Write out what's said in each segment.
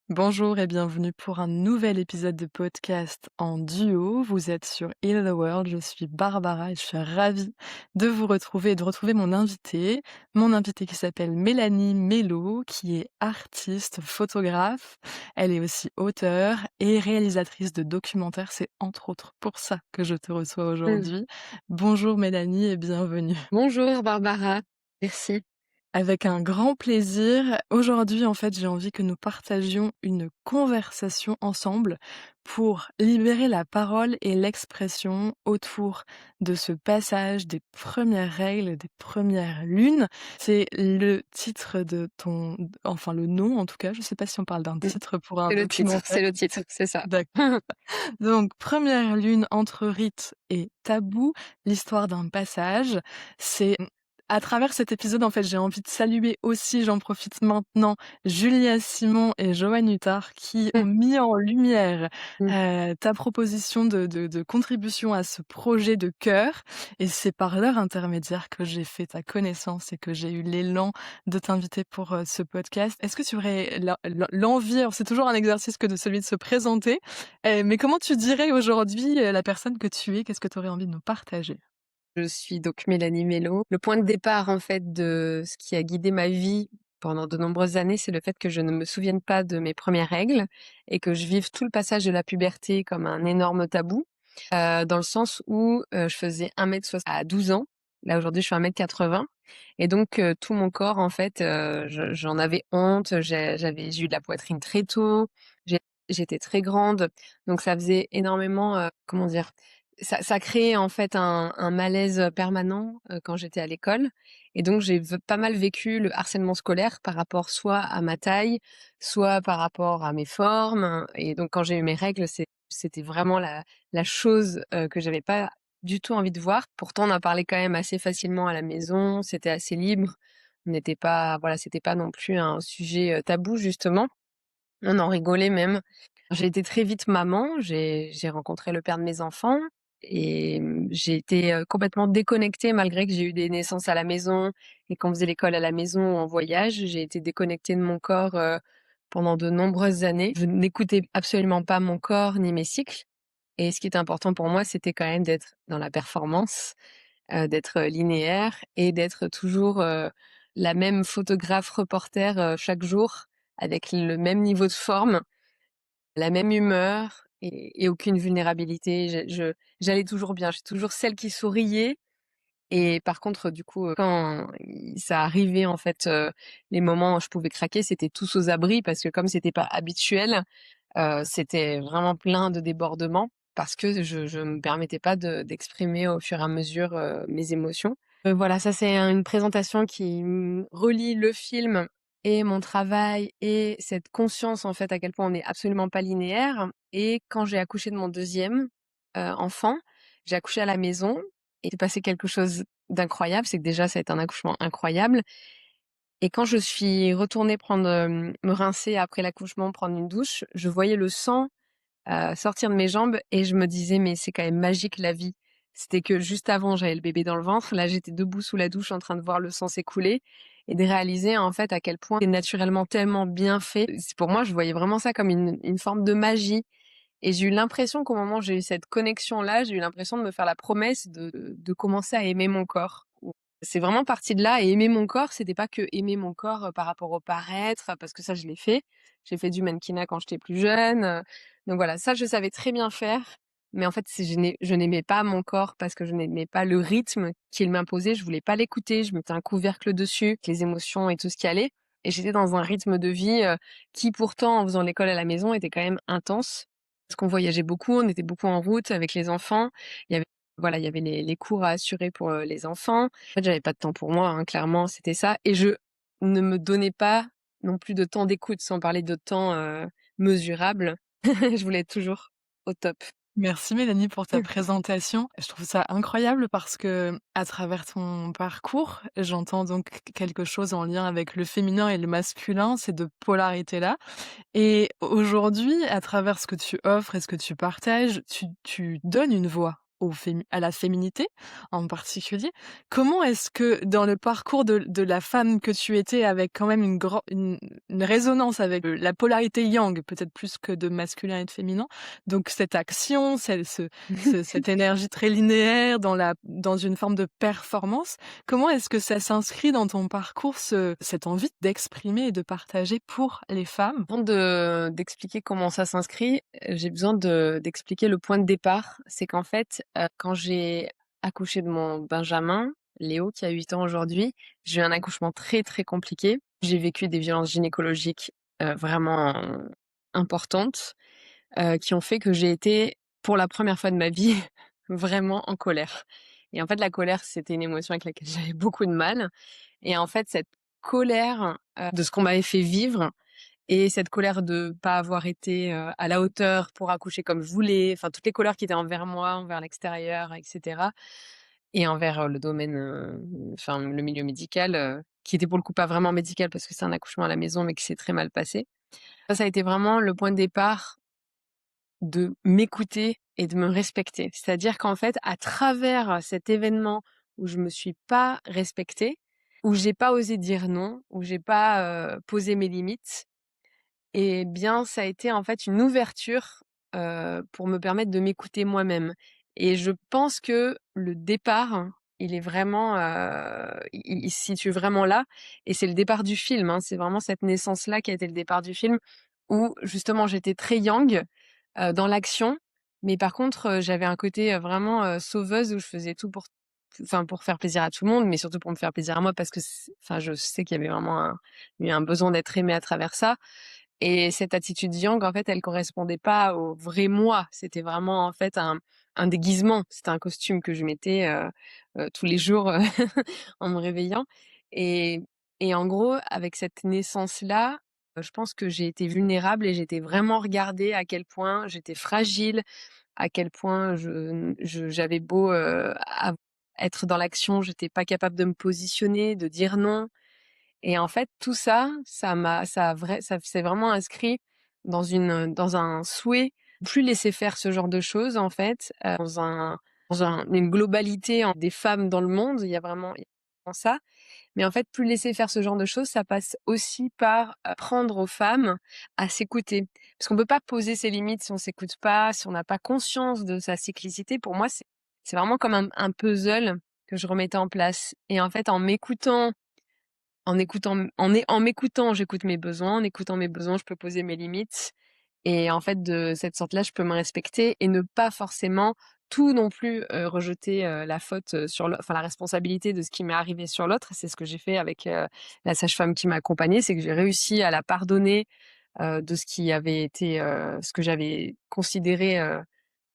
Bonjour et bienvenue pour un nouvel épisode de podcast en duo. Vous êtes sur Heal the World, je suis Barbara et je suis ravie de vous retrouver et de retrouver mon invitée. Mon invitée qui s'appelle Mélanie Mello, qui est artiste, photographe. Elle est aussi auteure et réalisatrice de documentaires. C'est entre autres pour ça que je te reçois Mmh. aujourd'hui. Bonjour Mélanie et bienvenue. Bonjour Barbara, merci. Avec un grand plaisir. Aujourd'hui, en fait, j'ai envie que nous partagions une conversation ensemble pour libérer la parole et l'expression autour de ce passage des premières règles, des premières lunes. C'est le titre de ton, enfin le nom en tout cas. Je sais pas si on parle d'un Mmh. titre pour un documentaire. C'est le titre, c'est ça. D'accord. Donc, première lune entre rites et tabous, l'histoire d'un passage. C'est à travers cet épisode, en fait, j'ai envie de saluer aussi, j'en profite maintenant, Julia Simon et Joanne Huttard qui ont Mmh, mis en lumière, mmh. ta proposition de contribution à ce projet de cœur et c'est par leur intermédiaire que j'ai fait ta connaissance et que j'ai eu l'élan de t'inviter pour, ce podcast. Est-ce que tu aurais l'envie, alors c'est toujours un exercice que de celui de se présenter, mais comment tu dirais aujourd'hui, la personne que tu es? Qu'est-ce que tu aurais envie de nous partager? Je suis donc Mélanie Mello. Le point de départ, en fait, de ce qui a guidé ma vie pendant de nombreuses années, c'est le fait que je ne me souvienne pas de mes premières règles et que je vive tout le passage de la puberté comme un énorme tabou, dans le sens où, je faisais 1,60 m à 12 ans. Là, aujourd'hui, je fais 1,80 m et donc tout mon corps, en fait, j'en avais honte. J'ai eu de la poitrine très tôt, j'ai j'étais très grande, donc ça faisait énormément, comment dire? Ça créait en fait un malaise permanent, quand j'étais à l'école et donc j'ai pas mal vécu le harcèlement scolaire par rapport soit à ma taille, soit par rapport à mes formes et donc quand j'ai eu mes règles, c'était vraiment la chose, que j'avais pas du tout envie de voir. Pourtant on en parlait quand même assez facilement à la maison, c'était assez libre. On n'était pas voilà, c'était pas non plus un sujet, tabou justement. On en rigolait même. J'ai été très vite maman, j'ai rencontré le père de mes enfants et j'ai été, complètement déconnectée malgré que j'ai eu des naissances à la maison et qu'on faisait l'école à la maison ou en voyage. J'ai été déconnectée de mon corps, pendant de nombreuses années. Je n'écoutais absolument pas mon corps ni mes cycles et ce qui était important pour moi, c'était quand même d'être dans la performance, d'être, linéaire et d'être toujours, la même photographe reporter, chaque jour avec le même niveau de forme, la même humeur et aucune vulnérabilité. J'allais toujours bien, j'étais toujours celle qui souriait et par contre, du coup, quand ça arrivait en fait, les moments où je pouvais craquer, c'était tous aux abris parce que comme c'était pas habituel, c'était vraiment plein de débordements parce que je me permettais pas d'exprimer au fur et à mesure, mes émotions. Voilà, ça c'est une présentation qui, relie le film et mon travail et cette conscience en fait à quel point on n'est absolument pas linéaire et quand j'ai accouché de mon deuxième enfant, j'ai accouché à la maison et il s'est passé quelque chose d'incroyable, c'est que déjà ça a été un accouchement incroyable et quand je suis retournée prendre, me rincer après l'accouchement, prendre une douche, je voyais le sang sortir de mes jambes et je me disais: «Mais c'est quand même magique la vie». C'était que juste avant, j'avais le bébé dans le ventre. Là, j'étais debout sous la douche en train de voir le sang s'écouler et de réaliser, en fait, à quel point c'est naturellement tellement bien fait. C'est pour moi, je voyais vraiment ça comme une forme de magie et j'ai eu l'impression qu'au moment où j'ai eu cette connexion-là, j'ai eu l'impression de me faire la promesse de commencer à aimer mon corps. C'est vraiment parti de là et aimer mon corps, c'était pas que aimer mon corps, par rapport au paraître, parce que ça je l'ai fait. J'ai fait du mannequinat quand j'étais plus jeune, donc voilà, ça je savais très bien faire, mais en fait, c'est je n'aimais pas mon corps parce que je n'aimais pas le rythme qu'il m'imposait, je voulais pas l'écouter, je mettais un couvercle dessus, les émotions et tout ce qui allait et j'étais dans un rythme de vie, qui pourtant en faisant l'école à la maison était quand même intense. Parce qu'on voyageait beaucoup, on était beaucoup en route avec les enfants. Il y avait voilà, il y avait les cours à assurer pour, les enfants. En fait, j'avais pas de temps pour moi, hein, clairement, c'était ça et je ne me donnais pas non plus de temps d'écoute, sans parler de temps, mesurable. Je voulais être toujours au top. Merci Mélanie pour ta présentation. Je trouve ça incroyable parce que, à travers ton parcours, j'entends donc quelque chose en lien avec le féminin et le masculin, ces 2 polarités-là. Et aujourd'hui, à travers ce que tu offres et ce que tu partages, tu donnes une voix à la féminité en particulier. Comment est-ce que dans le parcours de la femme que tu étais avec quand même une résonance avec, la polarité yang, peut-être plus que de masculin et de féminin, donc cette action, cette énergie très linéaire dans une forme de performance, comment est-ce que ça s'inscrit dans ton parcours, cette envie d'exprimer et de partager pour les femmes? Avant d'expliquer comment ça s'inscrit, j'ai besoin d'expliquer le point de départ. C'est qu'en fait, quand j'ai accouché de mon benjamin, Léo, qui a 8 ans aujourd'hui, j'ai eu un accouchement très, très compliqué. J'ai vécu des violences gynécologiques, vraiment importantes, qui ont fait que j'ai été, pour la première fois de ma vie, vraiment en colère. Et en fait, la colère, c'était une émotion avec laquelle j'avais beaucoup de mal. Et en fait, cette colère, de ce qu'on m'avait fait vivre, et cette colère de pas avoir été, à la hauteur pour accoucher comme je voulais, enfin toutes les colères qui étaient envers moi, envers l'extérieur et cetera, et envers, le domaine, enfin le milieu médical, qui était pour le coup pas vraiment médical parce que c'est un accouchement à la maison mais qui s'est très mal passé. Ça a été vraiment le point de départ de m'écouter et de me respecter. C'est-à-dire qu'en fait, à travers cet événement où je me suis pas respectée, où j'ai pas osé dire non, où j'ai pas, posé mes limites, et bien, ça a été en fait une ouverture, pour me permettre de m'écouter moi-même, et je pense que le départ, il est vraiment, il se situe vraiment là, et c'est le départ du film, hein. C'est vraiment cette naissance-là qui a été le départ du film où justement j'étais très yang, dans l'action, mais par contre, j'avais un côté, vraiment, sauveuse où je faisais tout pour faire plaisir à tout le monde, mais surtout pour me faire plaisir à moi parce que enfin, je sais qu'il y avait vraiment un besoin d'être aimée à travers ça, et cette attitude yang, en fait, elle correspondait pas au vrai moi. C'était vraiment, en fait, un déguisement. C'était un costume que je mettais, tous les jours, en me réveillant, et en gros, avec cette naissance-là, je pense que j'ai été vulnérable et j'ai été vraiment regardée à quel point j'étais fragile, à quel point j'avais beau, être dans l'action, j'étais pas capable de me positionner, de dire non. Et en fait, tout ça, ça s'est vraiment inscrit dans un souhait de plus laisser faire ce genre de choses, en fait, une globalité des femmes dans le monde. Il y a vraiment ça. Mais en fait, plus laisser faire ce genre de choses, ça passe aussi par apprendre aux femmes à s'écouter. Parce qu'on peut pas poser ses limites si on s'écoute pas, si on n'a pas conscience de sa cyclicité. Pour moi, c'est vraiment comme un puzzle que je remettais en place. Et en fait, en m'écoutant, j'écoute mes besoins. En écoutant mes besoins, je peux poser mes limites. Et en fait, de cette sorte-là, je peux me respecter et ne pas forcément tout non plus, rejeter, la faute, enfin la responsabilité de ce qui m'est arrivé sur l'autre. C'est ce que j'ai fait avec, la sage-femme qui m'a accompagnée, c'est que j'ai réussi à la pardonner, de ce qui avait été, ce que j'avais considéré,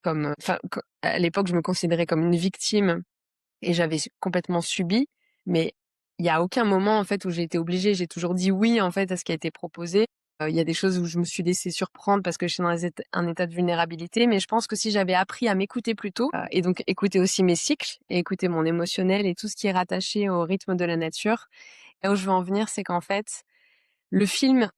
comme, enfin, à l'époque, je me considérais comme une victime et j'avais complètement subi, mais il y a aucun moment, en fait, où j'ai été obligée. J'ai toujours dit oui, en fait, à ce qui a été proposé. Il y a des choses où je me suis laissée surprendre parce que j'étais dans un état de vulnérabilité, mais je pense que si j'avais appris à m'écouter plus tôt, et donc écouter aussi mes cycles et écouter mon émotionnel et tout ce qui est rattaché au rythme de la nature, là où je veux en venir, c'est qu'en fait, le film,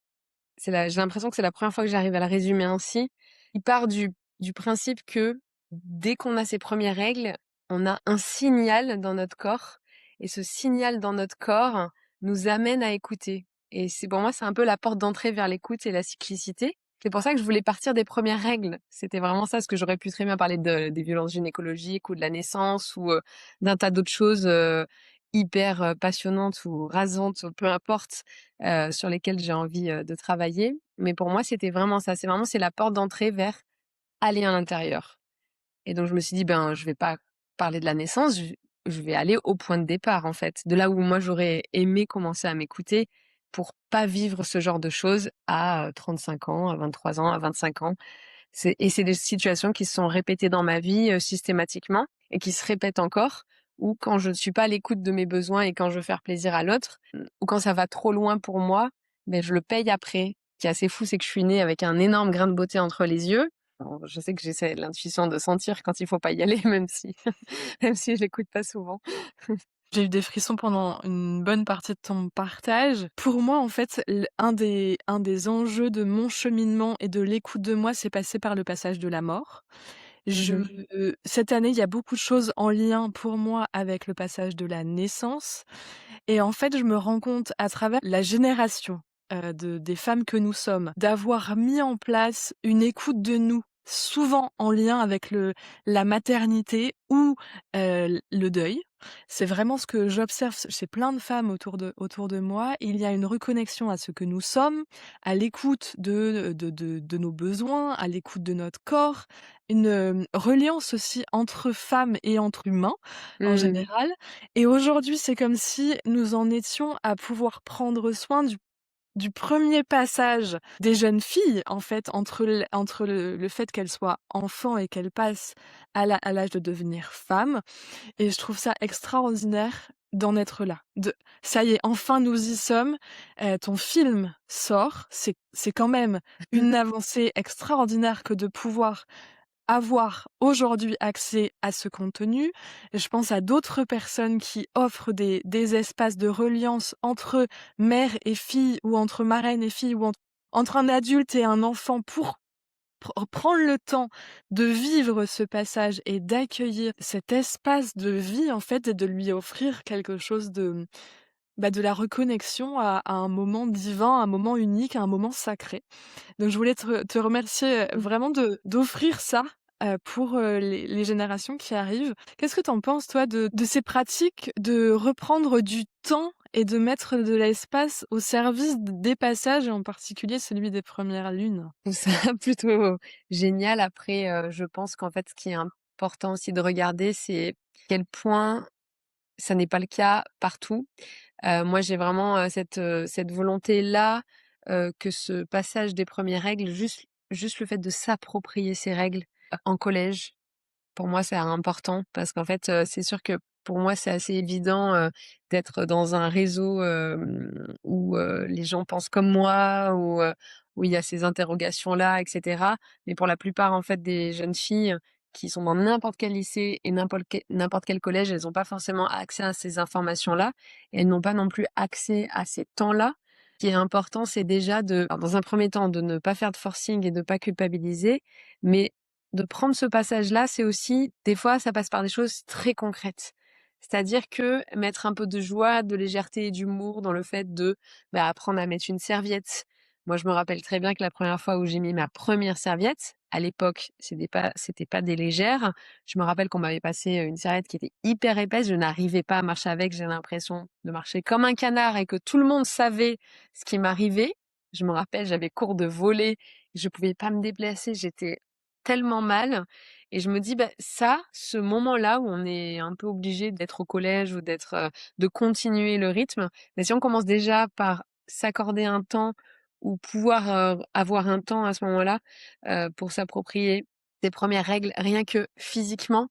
j'ai l'impression que c'est la première fois que j'arrive à le résumer ainsi. Il part du principe que dès qu'on a ses premières règles, on a un signal dans notre corps, et ce signal dans notre corps nous amène à écouter. Et pour moi, c'est un peu la porte d'entrée vers l'écoute et la cyclicité. C'est pour ça que je voulais partir des premières règles. C'était vraiment ça, parce que j'aurais pu très bien parler des violences gynécologiques ou de la naissance ou d'un tas d'autres choses hyper passionnantes ou rasantes, ou peu importe, sur lesquelles j'ai envie de travailler. Mais pour moi, c'était vraiment ça. C'est la porte d'entrée vers aller à l'intérieur. Et donc je me suis dit: «Ben, je vais pas parler de la naissance, je vais aller au point de départ, en fait, de là où moi j'aurais aimé commencer à m'écouter pour pas vivre ce genre de choses à 35 ans, à 23 ans, à 25 ans». C'est des situations qui se sont répétées dans ma vie, systématiquement, et qui se répètent encore, où quand je ne suis pas à l'écoute de mes besoins et quand je veux faire plaisir à l'autre, ou quand ça va trop loin pour moi, ben je le paye après. Ce qui est assez fou, c'est que je suis née avec un énorme grain de beauté entre les yeux. Alors, je sais que j'essaie l'intuition de sentir quand il faut pas y aller, même si je l'écoute pas souvent. J'ai eu des frissons pendant une bonne partie de ton partage. Pour moi, en fait, un des enjeux de mon cheminement et de l'écoute de moi, c'est passé par le passage de la mort. Je Mmh. Cette année, il y a beaucoup de choses en lien pour moi avec le passage de la naissance et en fait, je me rends compte à travers la génération, des femmes que nous sommes, d'avoir mis en place une écoute de nous, souvent en lien avec la maternité ou, le deuil. C'est vraiment ce que j'observe chez plein de femmes autour de moi. Il y a une reconnexion à ce que nous sommes, à l'écoute de nos besoins, à l'écoute de notre corps, une, reliance aussi entre femmes et entre humains en Mmh. général. Et aujourd'hui, c'est comme si nous en étions à pouvoir prendre soin du premier passage des jeunes filles, en fait, entre le fait qu'elles soient enfants et qu'elles passent à l'âge de devenir femmes. Et je trouve ça extraordinaire d'en être là. Ça y est, enfin nous y sommes, ton film sort, c'est quand même une avancée extraordinaire que de pouvoir avoir aujourd'hui accès à ce contenu. Je pense à d'autres personnes qui offrent des espaces de reliance entre mère et fille ou entre marraine et fille ou entre un adulte et un enfant pour prendre le temps de vivre ce passage et d'accueillir cet espace de vie, en fait, et de lui offrir quelque chose de la reconnexion à un moment divin, un moment unique, un moment sacré. Donc je voulais te remercier, vraiment d'offrir ça, pour, les générations qui arrivent. Qu'est-ce que tu en penses toi de ces pratiques de reprendre du temps et de mettre de l'espace au service des passages et en particulier celui des premières lunes? Je trouve ça plutôt génial. Après, je pense qu'en fait, ce qui est important aussi de regarder, c'est quel point ça n'est pas le cas partout. Moi, j'ai vraiment, cette volonté-là, que ce passage des premières règles, juste le fait de s'approprier ces règles, en collège, pour moi, c'est important parce qu'en fait, c'est sûr que pour moi, c'est assez évident, d'être dans un réseau, où, les gens pensent comme moi, où il y a ces interrogations-là et cetera. Mais pour la plupart, en fait, des jeunes filles qui sont dans n'importe quel lycée et n'importe quel collège, elles ont pas forcément accès à ces informations-là et elles n'ont pas non plus accès à ces temps-là. Ce qui est important, c'est déjà alors dans un premier temps, de ne pas faire de forcing et de pas culpabiliser, mais de prendre ce passage-là, c'est aussi des fois, ça passe par des choses très concrètes. C'est-à-dire que mettre un peu de joie, de légèreté et d'humour dans le fait de, apprendre à mettre une serviette. Moi, je me rappelle très bien que la première fois où j'ai mis ma première serviette, à l'époque, c'était pas des légères. Je me rappelle qu'on m'avait passé, une serviette qui était hyper épaisse, je n'arrivais pas à marcher avec, j'ai l'impression de marcher comme un canard et que tout le monde savait ce qui m'arrivait. Je me rappelle, j'avais cours de volley, je pouvais pas me déplacer, j'étais tellement mal et je me dis: ça, ce moment-là où on est un peu obligé d'être au collège ou de continuer le rythme, mais si on commence déjà par s'accorder un temps ou pouvoir, avoir un temps à ce moment-là, pour s'approprier ses premières règles, rien que physiquement,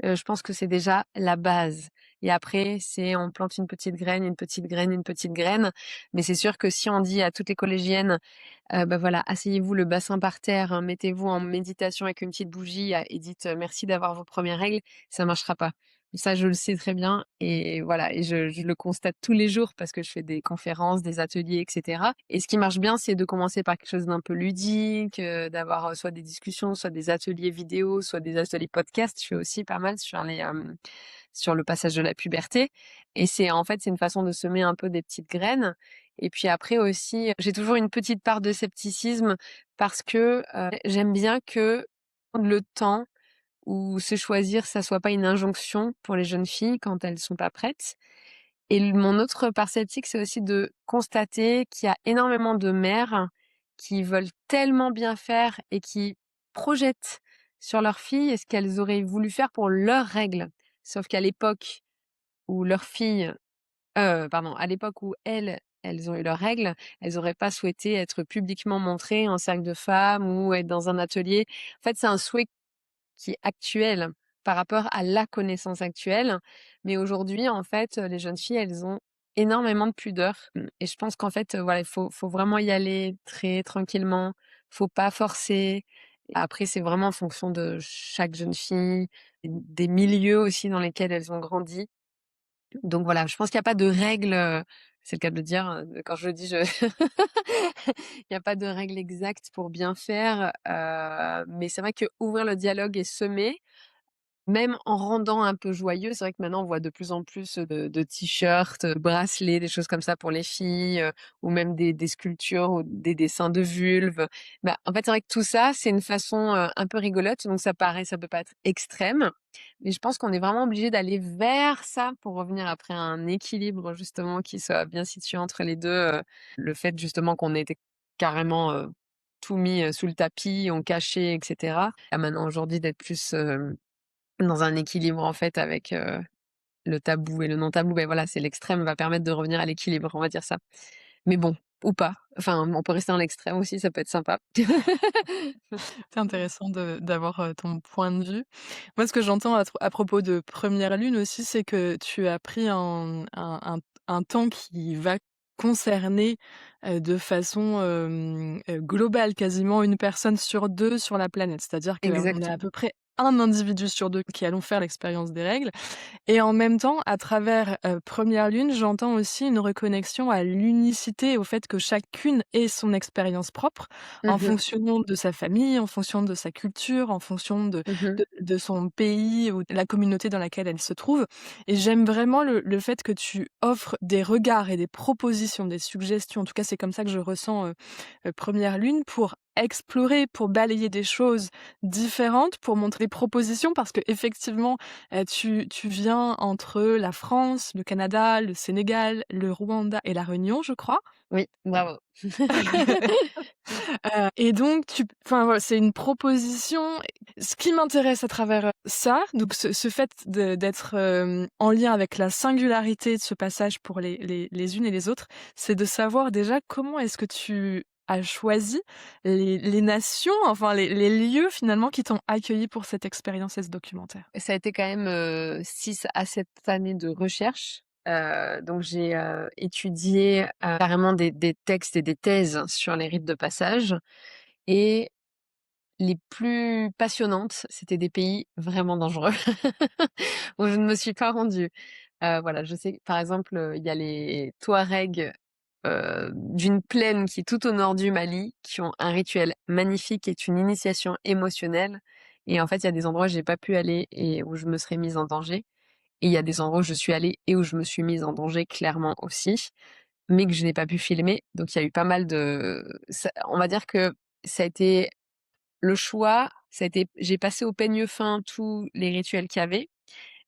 je pense que c'est déjà la base et après c'est on plante une petite graine, une petite graine, une petite graine, mais c'est sûr que si on dit à toutes les collégiennes voilà, asseyez-vous le bassin par terre, hein, mettez-vous en méditation avec une petite bougie et dites, «Merci d'avoir vos premières règles», ça marchera pas. Ça, je le sais très bien et voilà et je le constate tous les jours parce que je fais des conférences, des ateliers et cetera et ce qui marche bien, c'est de commencer par quelque chose d'un peu ludique, d'avoir, soit des discussions, soit des ateliers vidéo, soit des ateliers podcast. Je fais aussi pas mal sur le passage de la puberté et c'est une façon de semer un peu des petites graines et puis après aussi, j'ai toujours une petite part de scepticisme parce que, j'aime bien que prendre le temps ou se choisir, ça soit pas une injonction pour les jeunes filles quand elles sont pas prêtes. Et mon autre part sceptique, c'est aussi de constater qu'il y a énormément de mères qui veulent tellement bien faire et qui projettent sur leurs filles ce qu'elles auraient voulu faire pour leurs règles. Sauf qu'à l'époque où leurs filles pardon, à l'époque où elles ont eu leurs règles, elles auraient pas souhaité être publiquement montrées en cercle de femmes ou être dans un atelier. En fait, c'est un souhait qui est actuel par rapport à la connaissance actuelle. Mais aujourd'hui, en fait, les jeunes filles, elles ont énormément de pudeur. Et je pense qu'en fait, voilà, il faut vraiment y aller très tranquillement. Faut pas forcer. Après, c'est vraiment en fonction de chaque jeune fille, des milieux aussi dans lesquels elles ont grandi. Donc voilà, je pense qu'il y a pas de règle, c'est le cas de le dire, quand je le dis, je il y a pas de règle exacte pour bien faire, mais c'est vrai qu'ouvrir le dialogue et semer, même en rendant un peu joyeux, c'est vrai que maintenant on voit de plus en plus de t-shirts, bracelets, des choses comme ça pour les filles, ou même des sculptures ou des dessins de vulves. Bah, en fait, c'est vrai que tout ça, c'est une façon, un peu rigolote, donc ça peut pas être extrême, mais je pense qu'on est vraiment obligé d'aller vers ça pour revenir après à un équilibre justement qui soit bien situé entre les 2. Le fait justement qu'on ait été carrément, tout mis, sous le tapis, on cachait et cetera. À maintenant aujourd'hui d'être plus, dans un équilibre en fait avec, le tabou et le non tabou, voilà, c'est l'extrême va permettre de revenir à l'équilibre, on va dire ça. Mais bon, ou pas. Enfin, on peut rester dans l'extrême aussi, ça peut être sympa. C'est intéressant d'avoir, ton point de vue. Moi, ce que j'entends à propos de Première Lune aussi, c'est que tu as pris un temps qui va concerner, de façon, globale, quasiment une personne sur 2 sur la planète. C'est-à-dire qu'on a à Exactement. peu près un individu sur 2 qui allons faire l'expérience des règles. Et en même temps, à travers, Première Lune, j'entends aussi une reconnexion à l'unicité, au fait que chacune ait son expérience propre, en Mmh. fonction de sa famille, en fonction de sa culture, en fonction de Mmh. de son pays ou de la communauté dans laquelle elle se trouve. Et j'aime vraiment le fait que tu offres des regards et des propositions, des suggestions, en tout cas c'est comme ça que je ressens, Première Lune, pour explorer, pour balayer des choses différentes, pour montrer des propositions parce qu'effectivement, tu viens entre la France, le Canada, le Sénégal, le Rwanda et la Réunion, je crois. Oui, bravo. Et donc enfin voilà, c'est une proposition. Ce qui m'intéresse à travers, ça, donc ce fait d'être, en lien avec la singularité de ce passage pour les unes et les autres, c'est de savoir déjà comment est-ce que tu as choisi les nations, enfin les lieux finalement qui t'ont accueilli pour cette expérience et ce documentaire? Ça a été quand même, 6 à 7 années de recherche. Donc j'ai, étudié, carrément des textes et des thèses sur les rites de passage et les plus passionnantes, c'était des pays vraiment dangereux où je ne me suis pas rendue. Voilà, je sais que par exemple, il y a les Touaregs, d'une plaine qui est tout au nord du Mali, qui ont un rituel magnifique qui est une initiation émotionnelle et en fait, il y a des endroits où j'ai pas pu aller et où je me serais mise en danger et il y a des endroits où je suis allée et où je me suis mise en danger clairement aussi, mais que je n'ai pas pu filmer. Donc il y a eu pas mal de ça on va dire que ça a été le choix, ça a été j'ai passé au peigne fin tous les rituels qu'il y avait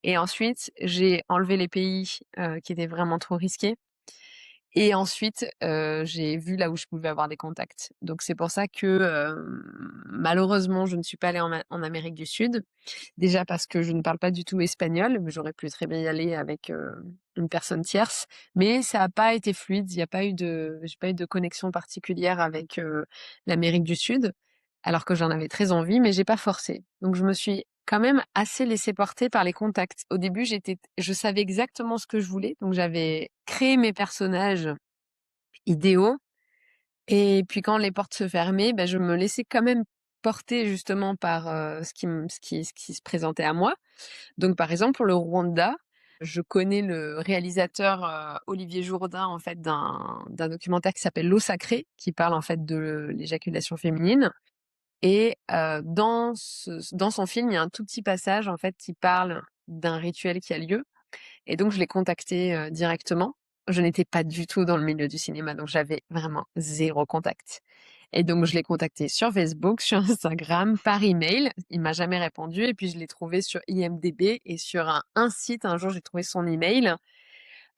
et ensuite j'ai enlevé les pays, qui étaient vraiment trop risqués et ensuite, j'ai vu là où je pouvais avoir des contacts. Donc c'est pour ça que, malheureusement, je ne suis pas allée en Amérique du Sud. Déjà parce que je ne parle pas du tout espagnol, mais j'aurais pu très bien y aller avec, une personne tierce. Mais ça a pas été fluide, il y a pas eu de j'ai pas eu de connexion particulière avec, l'Amérique du Sud, alors que j'en avais très envie, mais j'ai pas forcé. Donc je me suis quand même assez laissée porter par les contacts. Au début, je savais exactement ce que je voulais, donc j'avais créé mes personnages idéaux et puis quand les portes se fermaient, je me laissais quand même porter justement par, ce qui se présentait à moi. Donc par exemple pour le Rwanda, je connais le réalisateur, Olivier Jourdain en fait d'un documentaire qui s'appelle L'eau sacrée, qui parle en fait de l'éjaculation féminine et dans son film, il y a un tout petit passage en fait qui parle d'un rituel qui a lieu et donc je l'ai contacté, directement. Je n'étais pas du tout dans le milieu du cinéma, donc j'avais vraiment zéro contact et donc je l'ai contacté sur Facebook, sur Instagram, par email. Il m'a jamais répondu et puis je l'ai trouvé sur IMDb et sur un site, un jour j'ai trouvé son email.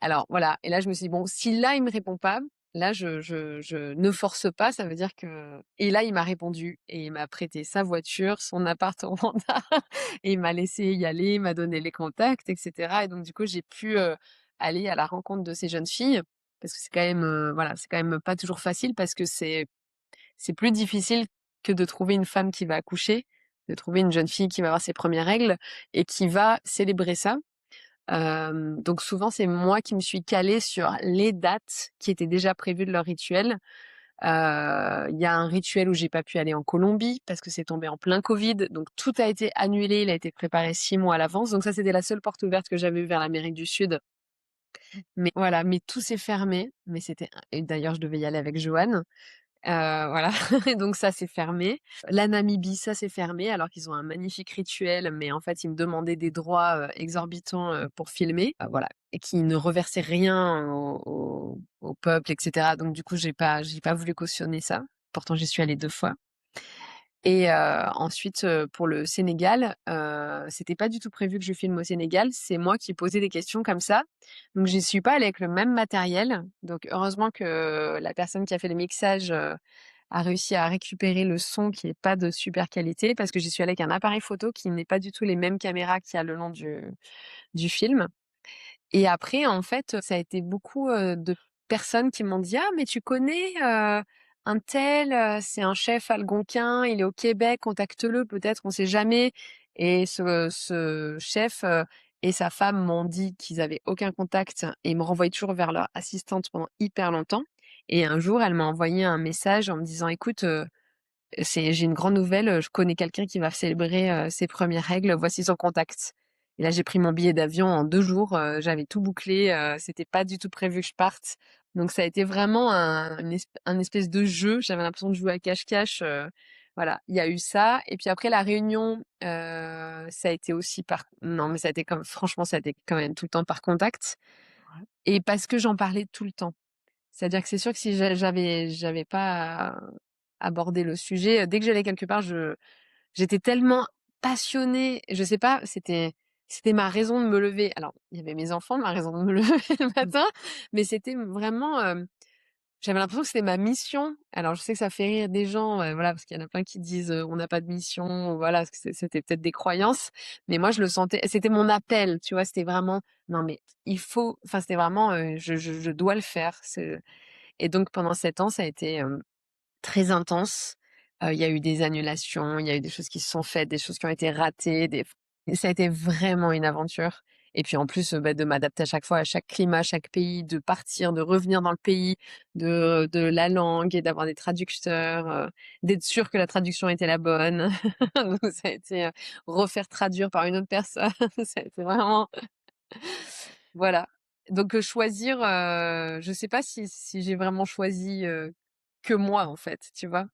Alors voilà et là je me suis dit: «Bon, si là il me répond pas, là je ne force pas, ça veut dire que» et là il m'a répondu et il m'a prêté sa voiture, son appart au Rwanda et il m'a laissé y aller, il m'a donné les contacts et cetera et donc du coup j'ai pu, aller à la rencontre de ces jeunes filles parce que c'est quand même, voilà, c'est quand même pas toujours facile parce que c'est plus difficile que de trouver une femme qui va accoucher, de trouver une jeune fille qui va avoir ses premières règles et qui va célébrer ça. Donc souvent, c'est moi qui me suis calée sur les dates qui étaient déjà prévues de leur rituel. Il y a un rituel où j'ai pas pu aller en Colombie parce que c'est tombé en plein Covid, donc tout a été annulé, il a été préparé 6 mois à l'avance. Donc ça, c'était la seule porte ouverte que j'avais eue vers l'Amérique du Sud Mais voilà, mais tout s'est fermé, mais c'était et d'ailleurs je devais y aller avec Johan. Voilà, et donc ça s'est fermé. La Namibie, ça s'est fermé alors qu'ils ont un magnifique rituel, mais en fait, ils me demandaient des droits, exorbitants, pour filmer, voilà, et qui ne reversaient rien au peuple et cetera. Donc du coup, j'ai pas voulu cautionner ça. Pourtant, j'y suis allée 2 fois. Et ensuite, pour le Sénégal, c'était pas du tout prévu que je filme au Sénégal. C'est moi qui posais des questions comme ça. Donc j'y suis pas allée avec le même matériel. Donc heureusement que la personne qui a fait le mixage, a réussi à récupérer le son qui est pas de super qualité parce que j'y suis allée avec un appareil photo qui n'est pas du tout les mêmes caméras qu'il y a le long du film. Et après, en fait, ça a été beaucoup, de personnes qui m'ont dit: «Ah mais tu connais, un tel, c'est un chef algonquin, il est au Québec, contacte-le peut-être, on sait jamais». Et ce chef, et sa femme m'ont dit qu'ils avaient aucun contact et ils me renvoyaient toujours vers leur assistante pendant hyper longtemps. Et un jour, elle m'a envoyé un message en me disant: «Écoute, j'ai une grande nouvelle, je connais quelqu'un qui va célébrer, ses premières règles, voici son contact». Et là, j'ai pris mon billet d'avion en 2 jours, j'avais tout bouclé, c'était pas du tout prévu que je parte. Donc ça a été vraiment un espèce de jeu, j'avais l'impression de jouer à cache-cache, voilà, il y a eu ça et puis après la réunion, ça a été aussi par non, mais ça a été comme franchement, ça a été quand même tout le temps par contact Ouais. et parce que j'en parlais tout le temps. C'est-à-dire que c'est sûr que si j'avais pas abordé le sujet, dès que j'allais quelque part, j'étais tellement passionnée, je sais pas, c'était ma raison de me lever. Alors, il y avait mes enfants, ma raison de me lever le Mmh. matin, mais c'était vraiment, j'avais l'impression que c'était ma mission. Alors je sais que ça fait rire des gens, voilà, parce qu'il y en a plein qui disent, «On n'a pas de mission», voilà, parce que c'était peut-être des croyances, mais moi je le sentais, c'était mon appel, tu vois? C'était vraiment: «Non mais il faut», enfin c'était vraiment, je dois le faire, et donc pendant 7 ans, ça a été, très intense. Il y a eu des annulations, il y a eu des choses qui se sont faites, des choses qui ont été ratées, des et ça a été vraiment une aventure et puis en plus, bah, de m'adapter à chaque fois à chaque climat, à chaque pays, de partir, de revenir dans le pays, de la langue et d'avoir des traducteurs, d'être sûr que la traduction était la bonne. Donc ça a été, refaire traduire par une autre personne. Ça a été vraiment voilà. Donc choisir, je sais pas si j'ai vraiment choisi, que moi, en fait, tu vois?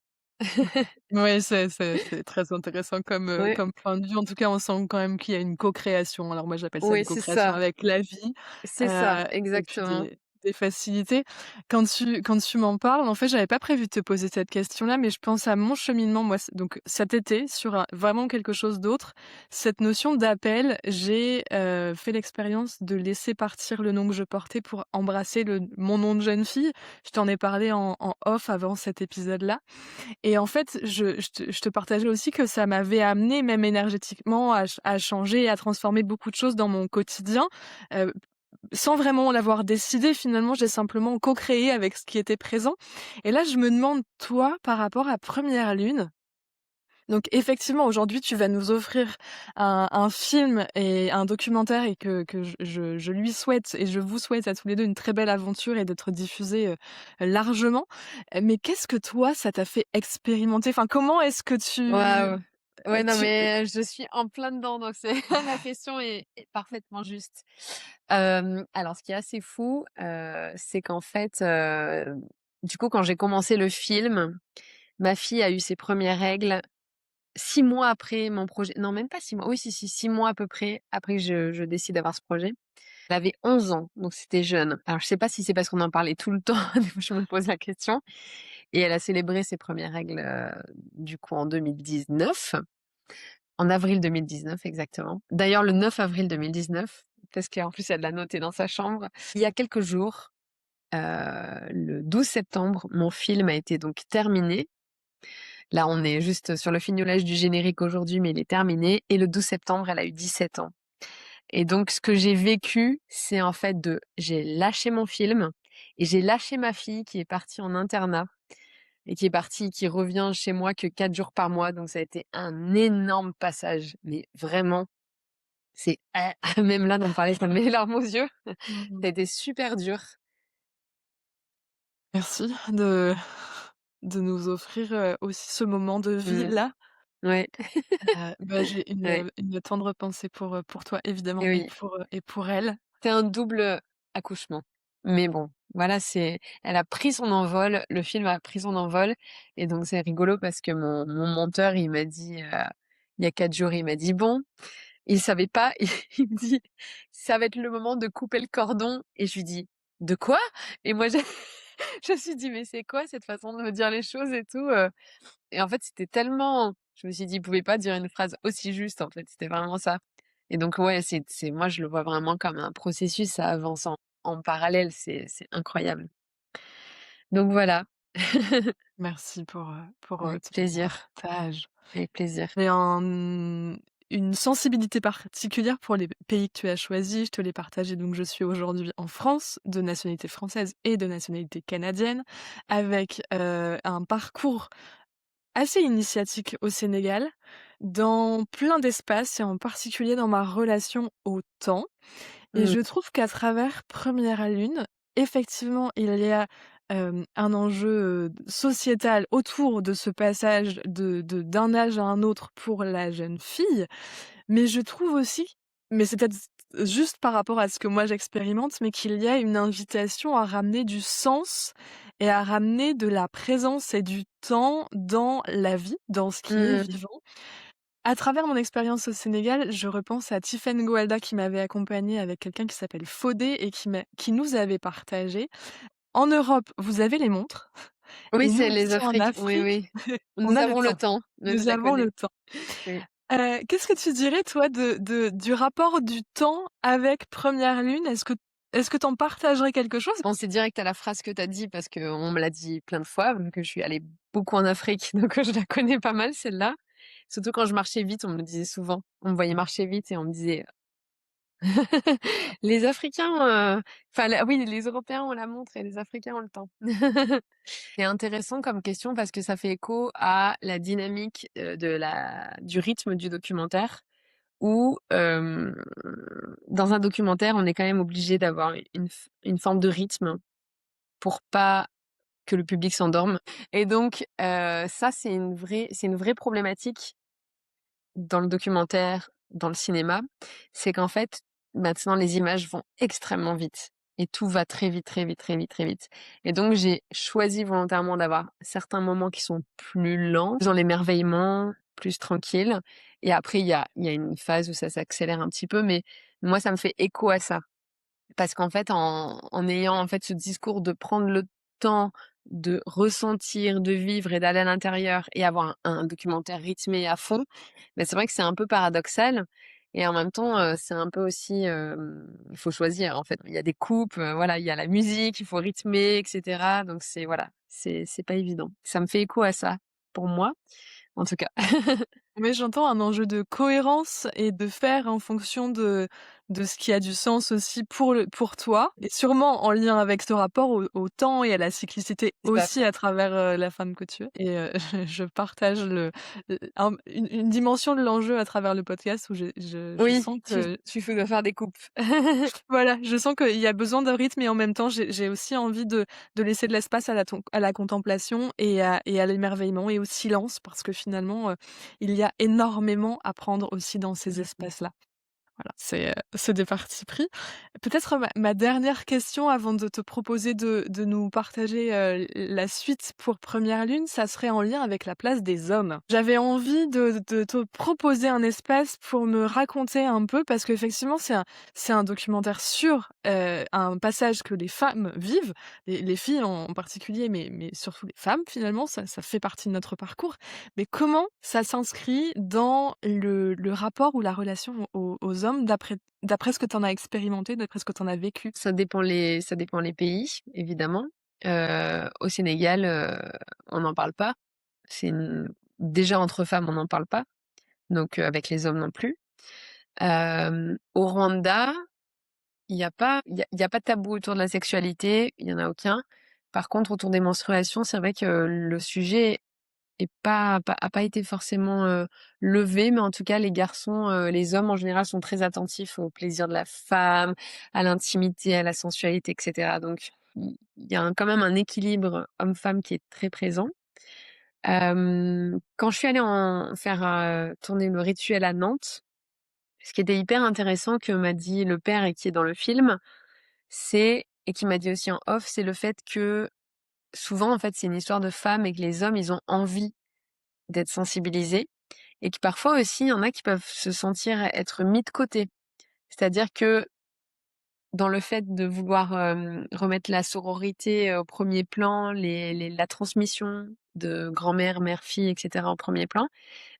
Ouais, c'est très intéressant Ouais, comme point de vue. En tout cas, on sent quand même qu'il y a une co-création. Alors moi, j'appelle ça une ouais, c'est co-création ça, avec la vie, c'est ça, et puis exactement. des facilités. Quand tu m'en parles, en fait, j'avais pas prévu de te poser cette question-là, mais je pense à mon cheminement, moi, donc cet été, sur un vraiment quelque chose d'autre. Cette notion d'appel, j'ai, fait l'expérience de laisser partir le nom que je portais pour embrasser mon nom de jeune fille. Je t'en ai parlé en off avant cet épisode-là. Et en fait, je te partageais aussi que ça m'avait amené même énergétiquement à changer et à transformer beaucoup de choses dans mon quotidien, heu, sans vraiment l'avoir décidé finalement, j'ai simplement co-créé avec ce qui était présent. Et là, je me demande, toi, par rapport à Première Lune, donc effectivement, aujourd'hui, tu vas nous offrir un film et un documentaire et que je lui souhaite et je vous souhaite à tous les 2 une très belle aventure et d'être diffusé, largement. Mais qu'est-ce que toi, ça t'a fait expérimenter? Enfin, comment est-ce que Waouh! Ouais, non, tu mais je suis en plein dedans, donc c'est la question est parfaitement juste. Alors ce qui est assez fou, c'est qu'en fait, du coup, quand j'ai commencé le film, ma fille a eu ses premières règles 6 mois après mon projet, non, même pas 6 mois, oui, si, 6 mois à peu près après que je décide d'avoir ce projet. Elle avait 11 ans, donc c'était jeune. Alors je sais pas si c'est parce qu'on en parlait tout le temps, des fois je me pose la question, et elle a célébré ses premières règles, du coup en 2019, en avril 2019 exactement. D'ailleurs le 9 avril 2019, parce qu'en plus elle l'a noté dans sa chambre. Il y a quelques jours, le 12 septembre, mon film a été donc terminé. Là, on est juste sur le fignolage du générique aujourd'hui, mais il est terminé et le 12 septembre, elle a eu 17 ans. Et donc ce que j'ai vécu, c'est en fait j'ai lâché mon film et j'ai lâché ma fille qui est partie en internat et qui revient chez moi que 4 jours par mois, donc ça a été un énorme passage, mais vraiment, c'est même là d'en parler, ça me met les larmes aux yeux. Ça Mmh. a été super dur. Merci de nous offrir, aussi ce moment de Mmh. vie-là. Ouais, Bah, j'ai ouais, une tendre pensée pour toi évidemment et et oui. pour elle. C'est un double. accouchement. Mais bon, voilà, elle a pris son envol, le film a pris son envol et donc c'est rigolo parce que mon monteur, il m'a dit, il y a 4 jours, il m'a dit: «Bon», il savait pas, il me dit: «Ça va être le moment de couper le cordon» et je lui dis: «De quoi?» et moi je me suis dit: «Mais c'est quoi cette façon de me dire les choses et tout?» Et en fait, c'était tellement je me suis dit: «Il pouvait pas dire une phrase aussi juste», en fait, c'était vraiment ça. Et donc ouais, c'est moi, je le vois vraiment comme un processus, ça avance en parallèle, c'est incroyable. Donc voilà. Merci pour, Avec ton plaisir, partage avec plaisir. et une sensibilité particulière pour les pays que tu as choisis. Je te l'ai partagé, donc je suis aujourd'hui en France, de nationalité française et de nationalité canadienne, avec, un parcours assez initiatique au Sénégal, dans plein d'espaces et en particulier dans ma relation au temps. Et Mmh. je trouve qu'à travers Première Lune, effectivement, il y a, un enjeu, sociétal autour de ce passage d'un âge à un autre pour la jeune fille. Mais je trouve aussi, mais c'est peut-être juste par rapport à ce que moi j'expérimente, mais qu'il y a une invitation à ramener du sens et à ramener de la présence et du temps dans la vie, dans ce qui est Mmh. vivant. À travers mon expérience au Sénégal, je repense à Tiffen Goualda qui m'avait accompagnée avec quelqu'un qui s'appelle Fodé et qui nous avait partagé: «En Europe, vous avez les montres Oui, et nous c'est les ici en Afrique oui, Afrique, oui. on Nous a le avons le temps. temps, je Nous la avons connais. le temps». Oui. Qu'est-ce que tu dirais toi du rapport du temps avec Première Lune? Est-ce que tu en partagerais quelque chose? Je pensais direct à la phrase que tu as dit parce qu'on me l'a dit plein de fois, vu que je suis allée beaucoup en Afrique, donc je la connais pas mal celle-là. Surtout quand je marchais vite, on me le disait souvent. On me voyait marcher vite et on me disait: «Les Africains, enfin la oui, les Européens ont la montre et les Africains ont le temps». C'est intéressant comme question parce que ça fait écho à la dynamique, du rythme du documentaire où, dans un documentaire, on est quand même obligé d'avoir une forme de rythme pour pas que le public s'endorme et donc ça, c'est une vraie problématique dans le documentaire, dans le cinéma. C'est qu'en fait, maintenant, les images vont extrêmement vite et tout va très vite, très vite, très vite, très vite et donc j'ai choisi volontairement d'avoir certains moments qui sont plus lents, plus dans l'émerveillement, plus tranquilles et après il y a une phase où ça s'accélère un petit peu mais moi, ça me fait écho à ça. Parce qu'en fait, en ayant en fait ce discours de prendre le temps de ressentir, de vivre et d'aller à l'intérieur et avoir un documentaire rythmé à fond, bah, c'est vrai que c'est un peu paradoxal et en même temps, c'est un peu aussi, il faut choisir en fait. Il y a des coupes, voilà, il y a la musique, il faut rythmer et cetera donc c'est voilà, c'est pas évident. Ça me fait écho à ça, pour moi, en tout cas. Mais j'entends un enjeu de cohérence et de faire en fonction de ce qui a du sens aussi pour toi et sûrement en lien avec ce rapport au temps et à la cyclicité C'est ça. aussi à travers, la femme que tu es et je partage une dimension de l'enjeu à travers le podcast où je Oui, sens tu que tu dois faire des coupes. voilà, je sens qu'il y a besoin de rythme et en même temps, j'ai aussi envie de laisser de l'espace à la contemplation et à l'émerveillement et au silence parce que finalement, il y a énormément à prendre aussi dans ces Mmh. espaces-là. Voilà, c'est des partis pris. Peut-être ma dernière question avant de te proposer de nous partager, la suite pour Première Lune, ça serait en lien avec la place des hommes. J'avais envie de te proposer un espace pour me raconter un peu parce qu'effectivement c'est un documentaire sur, un passage que les femmes vivent, les filles en particulier, mais surtout les femmes finalement, ça fait partie de notre parcours. Mais comment ça s'inscrit dans le rapport ou la relation aux hommes d'après ce que tu en as expérimenté, d'après ce que tu en as vécu? Ça dépend les pays, évidemment. Au Sénégal, on n'en parle pas. C'est une déjà entre femmes, on n'en parle pas, donc avec les hommes non plus. Au Rwanda, il y a pas de tabou autour de la sexualité, il y en a aucun. Par contre, autour des menstruations, c'est vrai que le sujet a pas été forcément, levé, mais en tout cas, les hommes en général sont très attentifs au plaisir de la femme, à l'intimité, à la sensualité et cetera. Donc il y a quand même un équilibre homme-femme qui est très présent. Quand je suis allée faire, tourner le rituel à Nantes, ce qui était hyper intéressant que m'a dit le père et qui est dans le film, c'est et qui m'a dit aussi en off, c'est le fait que souvent, en fait, c'est une histoire de femmes et que les hommes, ils ont envie d'être sensibilisés et que parfois aussi, il y en a qui peuvent se sentir être mis de côté. C'est-à-dire que dans le fait de vouloir, remettre la sororité au premier plan, la transmission de grand-mère, mère-fille et cetera en premier plan,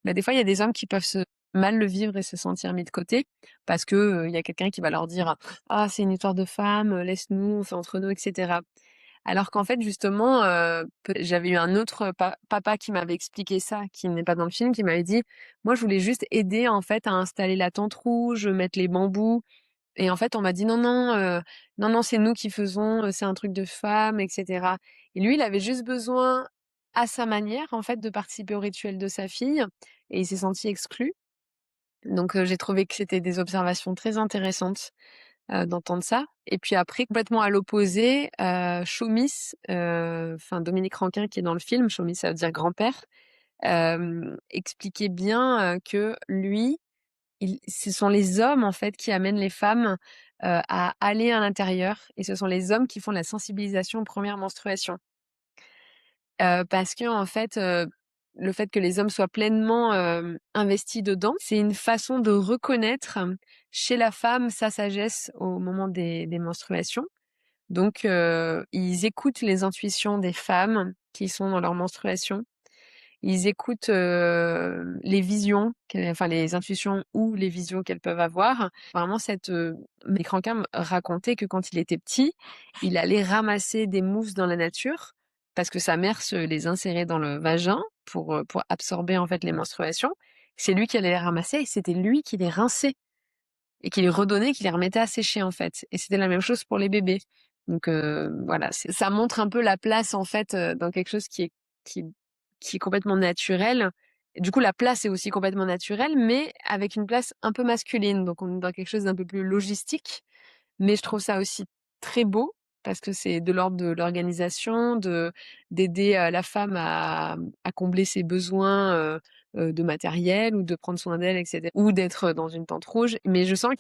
bah, des fois, il y a des hommes qui peuvent se mal le vivre et se sentir mis de côté parce que, il y a quelqu'un qui va leur dire: «Ah, c'est une histoire de femme, laisse-nous, c'est entre nous» et cetera. Alors qu'en fait, justement, j'avais eu un autre papa qui m'avait expliqué ça, qui n'est pas dans le film, qui m'avait dit: «Moi, je voulais juste aider, en fait, à installer la tente rouge, mettre les bambous» et en fait, on m'a dit: «Non, non, non, non, c'est nous qui faisons, c'est un truc de femme» et cetera et lui, il avait juste besoin, à sa manière, en fait, de participer au rituel de sa fille et il s'est senti exclu. Donc j'ai trouvé que c'était des observations très intéressantes, d'entendre ça et puis après complètement à l'opposé, Chaumis, enfin Dominique Ranquin qui est dans le film, Chaumis ça veut dire grand-père, expliquait bien, que lui, ce sont les hommes en fait qui amènent les femmes, à aller à l'intérieur et ce sont les hommes qui font la sensibilisation aux premières menstruations. Parce qu'en fait, le fait que les hommes soient pleinement, investis dedans, c'est une façon de reconnaître chez la femme sa sagesse au moment des menstruations. Donc ils écoutent les intuitions des femmes qui sont dans leur menstruation. Ils écoutent, les visions enfin les intuitions ou les visions qu'elles peuvent avoir. Vraiment mais Rankin me racontait que quand il était petit, il allait ramasser des mousses dans la nature parce que sa mère se les insérait dans le vagin pour absorber en fait les menstruations. C'est lui qui allait les ramasser et c'était lui qui les rinçait et qui les redonnait, qui les remettait à sécher en fait et c'était la même chose pour les bébés. Donc voilà, ça montre un peu la place en fait, dans quelque chose qui qui est complètement naturel. Et du coup, la place est aussi complètement naturelle, mais avec une place un peu masculine. Donc on est dans quelque chose d'un peu plus logistique, mais je trouve ça aussi très beau parce que c'est de l'ordre de l'organisation, d'aider, la femme à combler ses besoins, de matériel ou de prendre soin d'elle et cetera ou d'être dans une tente rouge. Mais je sens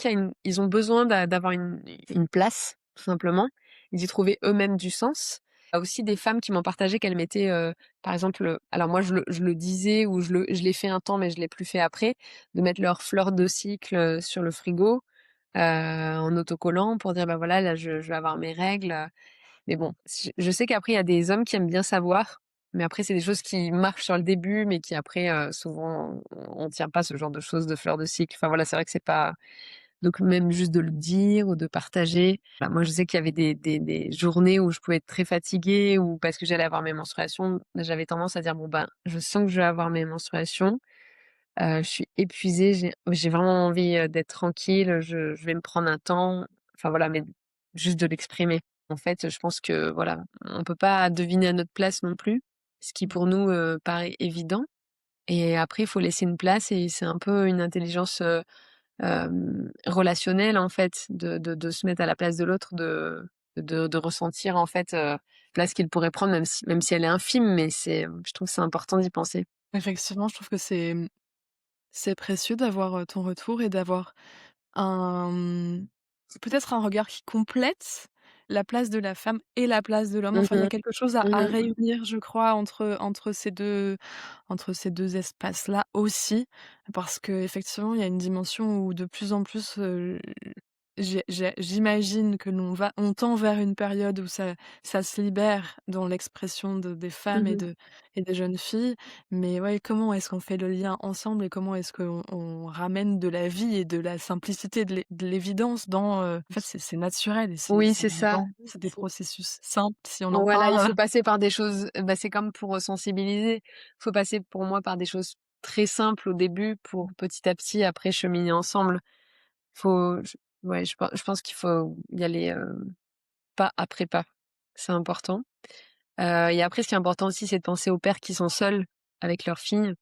ils ont besoin d'avoir une place, tout simplement, d'y trouver eux-mêmes du sens. Il y a aussi des femmes qui m'ont partagé qu'elles mettaient, par exemple, alors moi je le disais ou je l'ai fait un temps, mais je l'ai plus fait après, de mettre leurs fleurs de cycle, sur le frigo en autocollant pour dire: «Bah, voilà, là, je vais avoir mes règles», mais bon, je sais qu'après il y a des hommes qui aiment bien savoir, mais après c'est des choses qui marchent sur le début, mais qui après, souvent on tient pas ce genre de choses, de fleurs de cycle. Enfin voilà, c'est vrai que c'est pas donc même juste de le dire ou de partager. Bah, moi je sais qu'il y avait des journées où je pouvais être très fatiguée ou parce que j'allais avoir mes menstruations, j'avais tendance à dire: «Bon, ben, je sens que je vais avoir mes menstruations, je suis épuisée, j'ai vraiment envie, d'être tranquille, je vais me prendre un temps, enfin voilà, mais juste de l'exprimer. En fait, je pense que voilà, on peut pas deviner à notre place non plus, ce qui pour nous, paraît évident et après il faut laisser une place et c'est un peu une intelligence, relationnelle en fait, de se mettre à la place de l'autre, de ressentir en fait, place qu'il pourrait prendre même si elle est infime, mais je trouve que c'est important d'y penser. Effectivement, je trouve que c'est précieux d'avoir, ton retour et d'avoir un, peut-être un regard qui complète la place de la femme et la place de l'homme. Mmh Enfin, il y a mh. quelque chose à Mmh. réunir, je crois, entre ces 2 espaces-là aussi. Parce qu'effectivement, il y a une dimension où de plus en plus, j'imagine que on tend vers une période où ça se libère dans l'expression des femmes Mmh. et des jeunes filles. Mais ouais, comment est-ce qu'on fait le lien ensemble et comment est-ce qu'on ramène de la vie et de la simplicité, de l'évidence dans, en fait, c'est naturel et Oui, c'est c'est ça. vivant, c'est des processus simples si on en Voilà, il parle. faut passer par des choses bah, c'est comme pour, sensibiliser. Il faut passer pour moi par des choses très simples au début pour petit à petit après cheminer ensemble. Faut je Ouais, je pense qu'il faut y aller, pas après pas. C'est important. Et après ce qui est important aussi, c'est de penser aux pères qui sont seuls avec leurs filles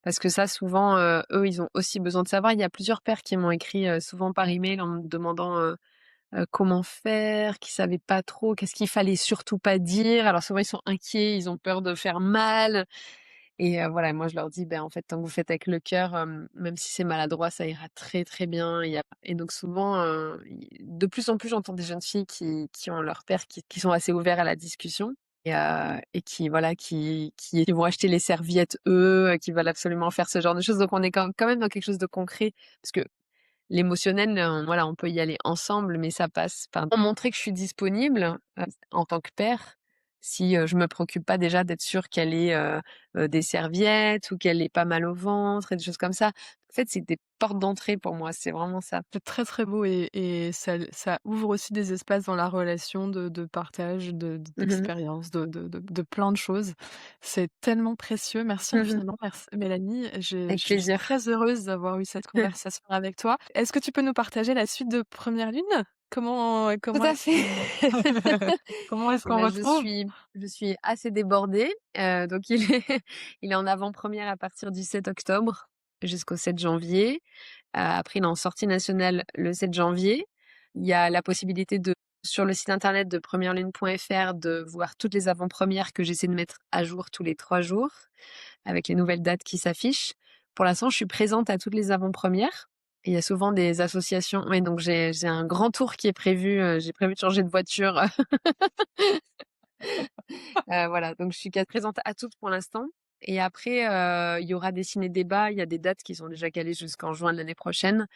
parce que ça souvent, eux, ils ont aussi besoin de savoir. Il y a plusieurs pères qui m'ont écrit, souvent par email en me demandant, comment faire, qui savaient pas trop, qu'est-ce qu'il fallait surtout pas dire. Alors souvent ils sont inquiets, ils ont peur de faire mal Et voilà, moi je leur dis: «Ben, en fait, tant que vous faites avec le cœur, même si c'est maladroit, ça ira très, très bien». Il y a et donc souvent, i de plus en plus, j'entends des jeunes filles qui ont leur père qui sont assez ouverts à la discussion et qui voilà, qui vont acheter les serviettes eux, qui veulent absolument faire ce genre de choses. Donc on est quand même dans quelque chose de concret parce que l'émotionnel, voilà, on peut y aller ensemble, mais ça passe par montrer que je suis disponible, en tant que père. Si, je me préoccupe pas déjà d'être sûre qu'elle ait, des serviettes ou qu'elle ait pas mal au ventre et des choses comme ça. En fait, c'est des portes d'entrée pour moi, c'est vraiment ça. C'est très, très beau et ça ouvre aussi des espaces dans la relation de partage, Mmh mh. d'expériences, de plein de choses. C'est tellement précieux. Merci Mmh. infiniment, Mélanie. Je Avec suis plaisir. très heureuse d'avoir eu cette conversation avec toi. Est-ce que tu peux nous partager la suite de Première Lune? Tout Comment à est-ce fait. qu'on comment est-ce Et qu'on bah, retrouve? je suis assez débordée, donc il est il est en avant-première à partir du 7 octobre jusqu'au 7 janvier. Après il est en sortie nationale le 7 janvier. Il y a la possibilité de sur le site internet de premièrlune.fr de voir toutes les avant-premières que j'essaie de mettre à jour tous les 3 jours, avec les nouvelles dates qui s'affichent. Pour l'instant, je suis présente à toutes les avant-premières. Il y a souvent des associations oui, donc j'ai un grand tour qui est prévu, j'ai prévu de changer de voiture. Voilà, donc je suis qu'à présente à toutes pour l'instant et après, il y aura des ciné-débats. Il y a des dates qui sont déjà calées jusqu'en juin de l'année prochaine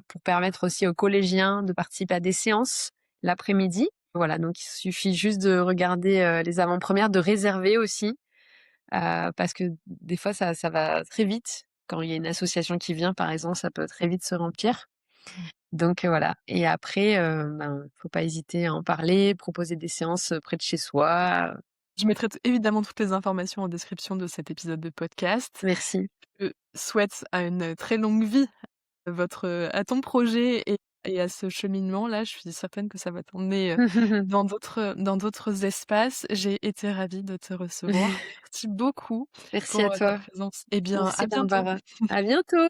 pour permettre aussi aux collégiens de participer à des séances l'après-midi. Voilà, donc il suffit juste de regarder, les avant-premières, de réserver aussi, parce que des fois ça va très vite. Quand il y a une association qui vient, par exemple, ça peut très vite se remplir. Donc voilà et après, ben, faut pas hésiter à en parler, proposer des séances, près de chez soi. Je mettrai évidemment toutes les informations en description de cet épisode de podcast. Merci. Je souhaite à une très longue vie à ton projet et à ce cheminement-là. Je suis certaine que ça va t'emmener, dans d'autres espaces. J'ai été ravie de te recevoir. Merci beaucoup Merci pour, à ta toi. présence et bien, Merci à bientôt. Barbara. À bientôt.